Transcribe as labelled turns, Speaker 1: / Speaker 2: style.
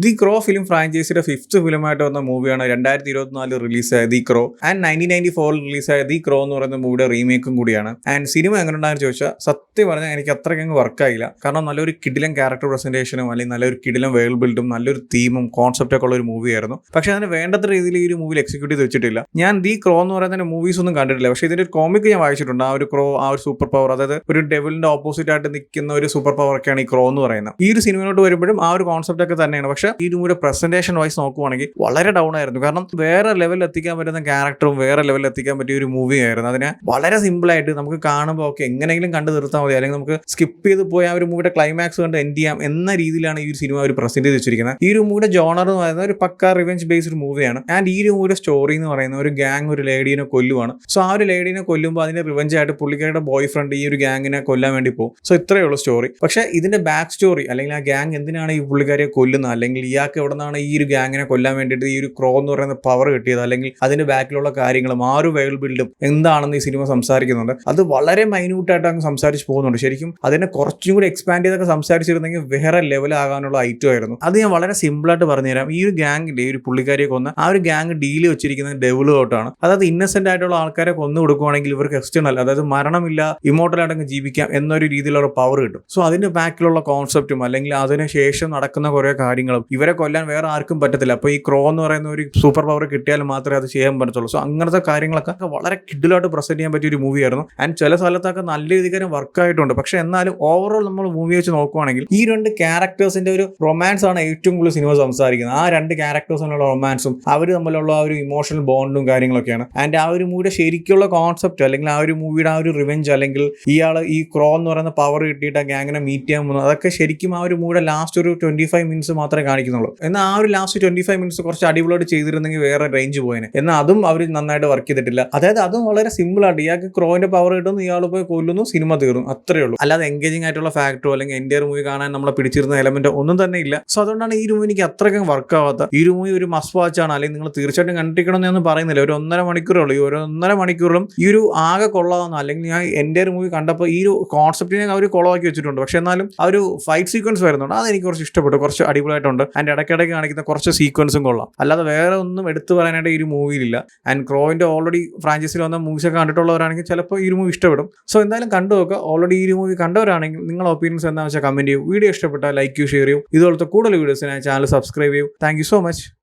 Speaker 1: The crow film ഫ്രാഞ്ചൈസിയുടെ 5th ഫിലിമായിട്ട് വന്ന മൂവിയാണ് 2024 റിലീസായ ദി ക്രോ ആൻഡ് 1994 റിലീസായ ദി ക്രോ എന്ന് പറയുന്ന മൂവിയുടെ റീമേക്കും കൂടിയാണ്. ആൻഡ് സിനിമ എങ്ങനെ ഉണ്ടായെന്ന് ചോദിച്ചാൽ സത്യം പറഞ്ഞാൽ എനിക്ക് അത്രയ്ക്ക് വർക്കായില്ല. കാരണം നല്ലൊരു കിടിലം ക്യാരക്ടർ പ്രസന്റേഷനും അല്ലെങ്കിൽ നല്ലൊരു കിടിലം വേൾഡ് ബിൽഡും നല്ലൊരു തീമും കോൺസെപ്റ്റൊക്കെ ഉള്ള ഒരു മൂവിയായിരുന്നു. പക്ഷേ അതിന് വേണ്ടത്ര രീതിയിൽ ഈ ഒരു മൂവിയിൽ എക്സിക്യൂട്ട് ചെയ്ത് വെച്ചിട്ടില്ല. ഞാൻ ദി ക്രോ എന്ന് പറയുന്ന മൂവീസ് ഒന്നും കണ്ടിട്ടില്ല. പക്ഷേ ഇതിന്റെ ഒരു കോമിക് ഞാൻ വായിച്ചിട്ടുണ്ട്. ആ ഒരു ക്രോ, ആ ഒരു സൂപ്പർ പവർ, അതായത് ഒരു ഡെവിലിന്റെ ഓപ്പോസിറ്റ് ആയിട്ട് നിൽക്കുന്ന ഒരു സൂപ്പർ പവർ ഒക്കെയാണ് ഈ ക്രോ എന്ന് പറയുന്നത്. ഈ ഒരു സിനിമയിലോട്ട് വരുമ്പോഴും ആ ഒരു കോൺസെപ്റ്റ് ഒക്കെ തന്നെയാണ്. പക്ഷേ ഈ മൂവിയുടെ പ്രസന്റേഷൻ വൈസ് നോക്കുവാണെങ്കിൽ വളരെ ഡൗൺ ആയിരുന്നു. കാരണം വേറെ ലെവലിൽ എത്തിക്കാൻ പറ്റുന്ന ക്യാരക്ടറും വേറെ ലെവലിൽ എത്തിക്കാൻ പറ്റിയ ഒരു മൂവി ആയിരുന്നു. അതിനെ വളരെ സിമ്പിൾ ആയിട്ട് നമുക്ക് കാണുമ്പോൾ ഓക്കെ എങ്ങനെയെങ്കിലും കണ്ടു തീർത്താൽ മതി, അല്ലെങ്കിൽ നമുക്ക് സ്കിപ്പ് ചെയ്ത് പോയി ആ ഒരു മൂവിയുടെ ക്ലൈമാക്സ് കണ്ട് എൻഡ് ചെയ്യാം എന്ന രീതിയിലാണ് ഈ ഒരു സിനിമ ഒരു പ്രസന്റ് ചെയ്ത് വെച്ചിരിക്കുന്നത്. ഈ ഒരു മൂവിയുടെ ജോണർ എന്ന് പറയുന്നത് ഒരു പക്ക റിവെഞ്ച് ബേസ്ഡ് മൂവിയാണ്. ആൻഡ് ഈ ഒരു മൂവിയുടെ സ്റ്റോറി എന്ന് പറയുന്നത് ഒരു ഗ്യാങ് ഒരു ലേഡീനെ കൊല്ലുവാണ്. സോ ആ ഒരു ലേഡീനെ കൊല്ലുമ്പോൾ അതിന്റെ റിവെഞ്ച് ആയിട്ട് പുള്ളിക്കാരുടെ ബോയ് ഫ്രണ്ട് ഈ ഒരു ഗ്യാങ്ങിനെ കൊല്ലാൻ വേണ്ടി പോകും. സോ ഇത്രയേ ഉള്ളൂ സ്റ്റോറി. പക്ഷേ ഇതിന്റെ ബാക്ക് സ്റ്റോറി അല്ലെങ്കിൽ ആ ഗ്യാങ് എന്തിനാണ് ഈ പുള്ളിക്കാരെ കൊല്ലുന്നത്, അല്ലെങ്കിൽ ഇയാൾക്ക് എവിടെ നിന്നാണ് ഈ ഒരു ഗ്യാങ്ങിനെ കൊല്ലാൻ വേണ്ടിയിട്ട് ഈ ഒരു ക്രോ എന്ന് പറയുന്ന പവർ കിട്ടിയത്, അല്ലെങ്കിൽ അതിന്റെ ബാക്കിലുള്ള കാര്യങ്ങളും ആ ഒരു വേൾഡ് ബിൽഡും എന്താണെന്ന് ഈ സിനിമ സംസാരിക്കുന്നുണ്ട്. അത് വളരെ മൈന്യൂട്ടായിട്ട് അങ്ങ് സംസാരിച്ച് പോകുന്നുണ്ട്. ശരിക്കും അതിനെ കുറച്ചും കൂടി എക്സ്പാൻഡ് ചെയ്തൊക്കെ സംസാരിച്ചിരുന്നെങ്കിൽ വേറെ ലെവലാകാനുള്ള ഐറ്റം ആയിരുന്നു. അത് ഞാൻ വളരെ സിമ്പിളായിട്ട് പറഞ്ഞുതരാം. ഈ ഒരു ഗ്യാങ്ങിന്റെ ഈ ഒരു പുള്ളിക്കാരിയെ കൊന്ന ആ ഒരു ഗ്യാങ് ഡീല് വെച്ചിരിക്കുന്നത് ഡെവിലോട്ടാണ്. അതായത് ഇന്നസെന്റ് ആയിട്ടുള്ള ആൾക്കാരെ കൊന്നു കൊടുക്കുവാണെങ്കിൽ ഇവർക്ക് എക്സ്റ്റേണൽ, അതായത് മരണമില്ല, ഇമോർട്ടലായിട്ട് ജീവിക്കാം എന്നൊരു രീതിയിലുള്ള പവർ കിട്ടും. സോ അതിന്റെ ബാക്കിലുള്ള കോൺസെപ്റ്റും അല്ലെങ്കിൽ അതിനുശേഷം നടക്കുന്ന കുറെ കാര്യങ്ങളും ഇവരെ കൊല്ലാൻ വേറെ ആർക്കും പറ്റത്തില്ല. അപ്പൊ ഈ ക്രോ എന്ന് പറയുന്ന ഒരു സൂപ്പർ പവർ കിട്ടിയാൽ മാത്രമേ അത് ചെയ്യാൻ പറ്റത്തുള്ളൂ. സോ അങ്ങനത്തെ കാര്യങ്ങളൊക്കെ വളരെ കിഡിലായിട്ട് പ്രസന്റ് ചെയ്യാൻ പറ്റിയ ഒരു മൂവിയായിരുന്നു. ആൻഡ് ചില സ്ഥലത്തൊക്കെ നല്ല രീതിക്ക് വർക്ക് ആയിട്ടുണ്ട്. പക്ഷെ എന്നാലും ഓവറോൾ നമ്മൾ മൂവി വെച്ച് നോക്കുവാണെങ്കിൽ ഈ രണ്ട് ക്യാരക്ടേഴ്സിന്റെ ഒരു റൊമാൻസ് ആണ് ഏറ്റവും കൂടുതൽ സിനിമ സംസാരിക്കുന്നത്. ആ രണ്ട് ക്യാരക്ടേഴ്സിനുള്ള റൊമാൻസും അവർ തമ്മിലുള്ള ആ ഒരു ഇമോഷണൽ ബോണ്ടും കാര്യങ്ങളൊക്കെയാണ്. ആൻഡ് ആ ഒരു മൂവിയുടെ ശരിക്കുള്ള കോൺസെപ്റ്റ് അല്ലെങ്കിൽ ആ ഒരു മൂവിയുടെ ആ ഒരു റിവെഞ്ച്, അല്ലെങ്കിൽ ഇയാൾ ഈ ക്രോ എന്ന് പറയുന്ന പവർ കിട്ടിയിട്ട് ആ ഗ്യാങ്ങിനെ മീറ്റ് ചെയ്യാൻ പോകുന്നത്, അതൊക്കെ ശരിക്കും ആ ഒരു മൂവിയുടെ ലാസ്റ്റ് ഒരു 25 മിനിറ്റ്സ് മാത്രമേ കാണിക്കുന്നുള്ളൂ. എന്നാൽ ആ ഒരു ലാസ്റ്റ് 25 മിനിറ്റ്സ് കുറച്ച് അടിപൊളിയായിട്ട് ചെയ്തിരുന്നെങ്കിൽ വേറെ റേഞ്ച് പോയേനെ. എന്നാൽ അതും അവർ നന്നായിട്ട് വർക്ക് ചെയ്തിട്ടില്ല. അതായത് അതും വളരെ സിമ്പിൾ ആയിട്ട് ഇയാൾക്ക് ക്രോയിന്റെ പവർ കിട്ടുന്നു, ഇയാൾ പോയി കൊല്ലുന്നു, സിനിമ തീർന്നു, അത്രേ ഉള്ളൂ. അല്ലാതെ എൻഗേജിംഗ് ആയിട്ടുള്ള ഫാക്ടറോ അല്ലെങ്കിൽ എൻ്റെ മൂവി കാണാൻ നമ്മളെ പിടിച്ചിരുന്ന എലമെന്റോ ഒന്നും തന്നെ ഇല്ല. സോ അതുകൊണ്ടാണ് ഈ മൂവി എനിക്ക് അത്രയ്ക്കും വർക്ക് ആവാത്ത. ഈ മൂവി ഒരു മസ്റ്റ് വാച്ച് ആണ്, അല്ലെങ്കിൽ നിങ്ങൾ തീർച്ചയായിട്ടും കണ്ടിരിക്കണം എന്നൊന്നും പറയുന്നില്ല. ഒരു 1.5 മണിക്കൂറേ ഉള്ളൂ. ഈ 1.5 മണിക്കൂറിലും ഈ ഒരു ആകെ കൊള്ളാവുന്ന, അല്ലെങ്കിൽ ഞാൻ എൻ്റെ മൂവി കണ്ടപ്പോൾ ഈ ഒരു കോൺസെപ്റ്റിനെ അവർ കൊളവാക്കി വെച്ചിട്ടുണ്ട്. പക്ഷെ എന്നാലും ആ ഒരു ഫൈറ്റ് സീക്വൻസ് വരുന്നുണ്ട്, അതെനിക്ക് കുറച്ച് ഇഷ്ടപ്പെട്ടു, കുറച്ച് അടിപൊളിയായിട്ടുണ്ട്. അതിൻ്റെ ഇടയ്ക്കിടയ്ക്ക് കാണിക്കുന്ന കുറച്ച് സീക്വൻസും കൊള്ളാം. അല്ലാതെ വേറെ ഒന്നും എടുത്തു പറയാനായിട്ട് ഈ ഒരു മൂവിയിലില്ല. ആൻഡ് ക്രോയിന്റെ ഓൾറെഡി ഫ്രാഞ്ചൈസിൽ വന്ന മൂവീസ് ഒക്കെ കണ്ടിട്ടുള്ളവരാണെങ്കിൽ ചിലപ്പോൾ ഈ മൂവി ഇഷ്ടപ്പെടും. സോ എന്തായാലും കണ്ടു നോക്കുക. ഓൾറെഡി ഈ മൂവി കണ്ടവരാണെങ്കിൽ നിങ്ങളുടെ ഒപ്പീനിയൻസ് എന്താണെന്ന് വെച്ചാൽ കമന്റ് ചെയ്യൂ. വീഡിയോ ഇഷ്ടപ്പെട്ടാൽ ലൈക്ക് ചെയ്യൂ, ഷെയർ ചെയ്യൂ. ഇതുപോലത്തെ കൂടുതൽ വീഡിയോസിനായി ചാനൽ സബ്സ്ക്രൈബ് ചെയ്യൂ. Thank you so much.